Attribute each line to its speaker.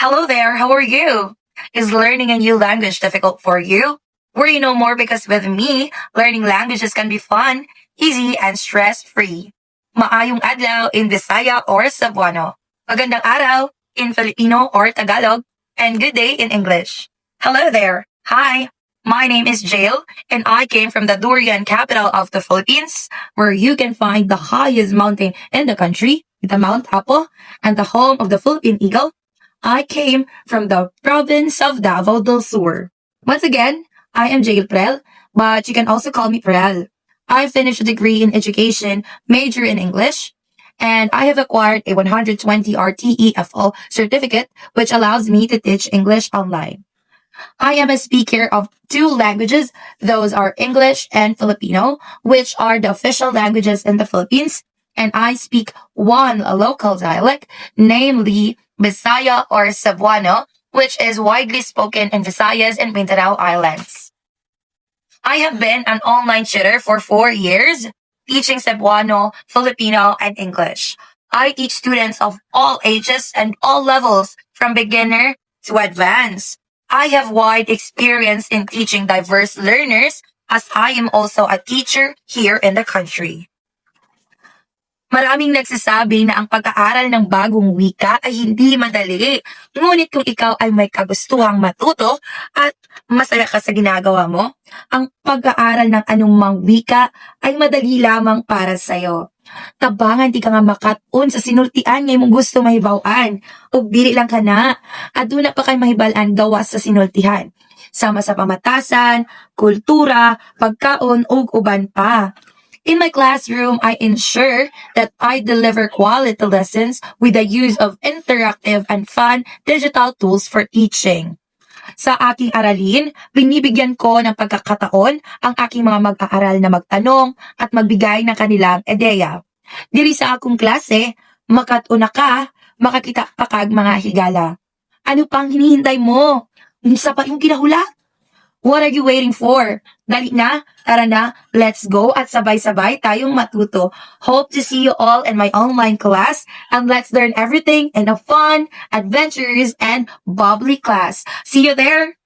Speaker 1: Hello there, how are you? Is learning a new language difficult for you? Worry no more because with me, learning languages can be fun, easy, and stress-free. Maayong adlaw in Visaya or Cebuano. Magandang araw in Filipino or Tagalog. And good day in English. Hello there. Hi. My name is Jail, and I came from the durian capital of the Philippines, where you can find the highest mountain in the country, the Mount Apo, and the home of the Philippine Eagle. I came from the province of Davao del Sur. Once again, I am Jail Prel, but you can also call me Prel. I finished a degree in education, major in English, and I have acquired a 120-hour TEFL certificate, which allows me to teach English online. I am a speaker of two languages. Those are English and Filipino, which are the official languages in the Philippines. And I speak one local dialect, namely Bisaya or Cebuano, which is widely spoken in Visayas and Mindanao Islands. I have been an online tutor for 4 years, teaching Cebuano, Filipino, and English. I teach students of all ages and all levels, from beginner to advanced. I have wide experience in teaching diverse learners as I am also a teacher here in the country. Maraming nagsasabi na ang pag-aaral ng bagong wika ay hindi madali. Ngunit kung ikaw ay may kagustuhang matuto at masaya ka sa ginagawa mo, ang pag-aaral ng anumang wika ay madali lamang para sa'yo. Tabangan di ka nga makatun sa sinultian ngay mong gusto mahibawan. O dili lang ka na. At doon na pa kay mahibalan gawas sa sinultihan. Sama sa pamatasan, kultura, pagkaon, ug uban pa. In my classroom, I ensure that I deliver quality lessons with the use of interactive and fun digital tools for teaching. Sa aking aralin, binibigyan ko ng pagkakataon ang aking mga mag-aaral na magtanong at magbigay ng kanilang ideya. Diri sa akong klase, makatuna ka, makakita pa kag mga higala. Ano pang hinihintay mo? Unsa pa yung kinahulat? What are you waiting for? Dali na, tara na, let's go at sabay-sabay tayong matuto. Hope to see you all in my online class and let's learn everything in a fun, adventurous, and bubbly class. See you there!